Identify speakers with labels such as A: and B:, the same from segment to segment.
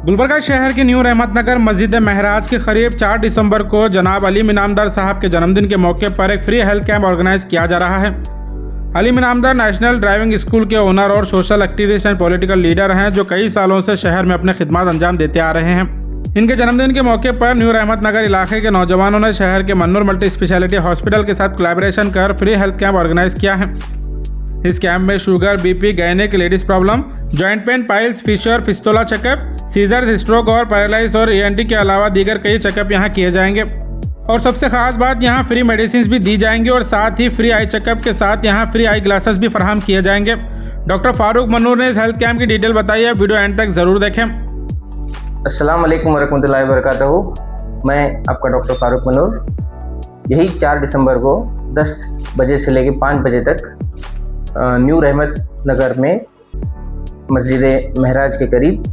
A: गुलबर्गा शहर के न्यू रहमतनगर मस्जिद महराज के करीब 4 दिसंबर को जनाब अलीम इनामदार साहब के जन्मदिन के मौके पर एक फ्री हेल्थ कैंप ऑर्गेनाइज किया जा रहा है। Aleem Inamdar national driving school के ओनर और social activist and political leader हैं, जो कई सालों से शहर में अपने खिदमत अंजाम देते आ रहे हैं। इनके जन्मदिन के मौके पर न्यू रहमतनगर इलाके के नौजवानों ने शहर के मन्नूर मल्टी स्पेशलिटी हॉस्पिटल के साथ कोलैबोरेशन कर फ्री हेल्थ कैंप ऑर्गेनाइज किया है। इस कैंप में sugar, BP, gynaec, ladies problem, joint pain, piles, fissure, fistula checkup, seizure, stroke और पैरालाइज और ENT के अलावा दीगर कई चेकअप यहाँ किए जाएंगे। और सबसे खास बात, यहाँ फ्री मेडिसिन भी दी जाएंगी और साथ ही फ्री आई चेकअप के साथ यहाँ फ्री आई ग्लासेस भी फराहम किए जाएंगे। डॉक्टर फारूक मन्नूर ने इस हेल्थ कैंप की डिटेल बताई है, वीडियो एंड तक जरूर देखें।
B: अस्सलाम वालेकुम वरहमतुल्लाहि वबरकातुहू। मैं आपका डॉक्टर फारूक मन्नूर। यही 4 दिसंबर को 10 बजे से लेकर 5 बजे तक न्यू रहमत नगर में मस्जिद महराज के करीब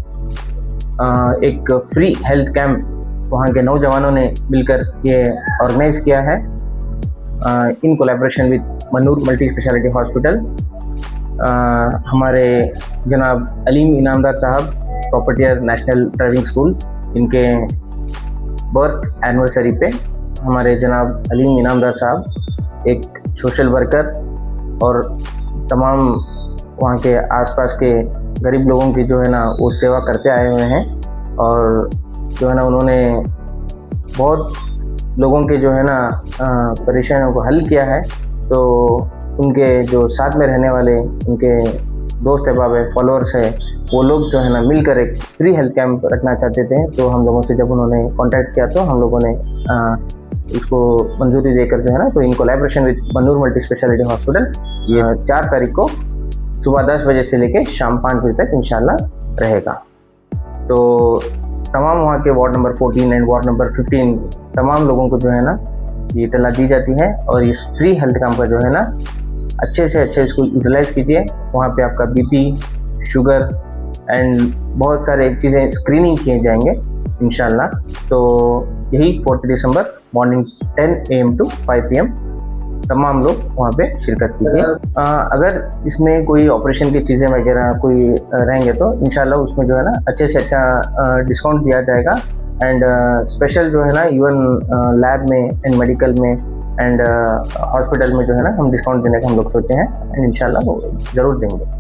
B: एक फ्री हेल्थ कैंप वहाँ के नौजवानों ने मिलकर ये ऑर्गेनाइज़ किया है in collaboration with Mannur multi speciality hospital. हमारे जनाब अलीम इनामदार साहब, प्रॉपर्टियर नेशनल ड्राइविंग स्कूल, इनके बर्थ एनिवर्सरी पे हमारे जनाब अलीम इनामदार साहब एक सोशल वर्कर और तमाम वहाँ के आसपास के गरीब लोगों की जो है ना वो सेवा करते आए हुए हैं। और जो है ना उन्होंने बहुत लोगों के जो है ना परेशानियों को हल किया है। तो उनके जो साथ में रहने वाले उनके दोस्त अहबाब है, फॉलोअर्स है, वो लोग जो है ना मिलकर एक फ्री हेल्थ कैंप रखना चाहते थे। तो हम लोगों से जब उन्होंने कांटेक्ट किया तो हम लोगों ने इसको मंजूरी देकर जो है ना तो in collaboration with Mannur multi speciality hospital ये 4 तारीख को सुबह 10 बजे से लेकर शाम 5 बजे तक इंशाल्लाह रहेगा। तो तमाम वहाँ के ward number 14 and ward number 15 तमाम लोगों को जो है ना ये इतला दी जाती है। और इस फ्री हेल्थ कैंप का जो है ना अच्छे से अच्छे इसको यूटिलाइज़ कीजिए। वहाँ पे आपका BP, शुगर एंड बहुत सारे चीज़ें स्क्रीनिंग किए जाएंगे इंशाल्लाह। तो यही 4 दिसंबर मॉर्निंग 10 AM टू 5 PM तमाम लोग वहाँ पे शिरकत कीजिए। अगर इसमें कोई ऑपरेशन की चीज़ें वगैरह कोई रहेंगे तो इंशाल्लाह उसमें जो है ना अच्छे से अच्छा डिस्काउंट दिया जाएगा। एंड स्पेशल जो है ना इवन लैब में एंड मेडिकल में एंड हॉस्पिटल में जो है ना हम डिस्काउंट देने का हम लोग सोचे हैं एंड इंशाल्लाह वो ज़रूर देंगे।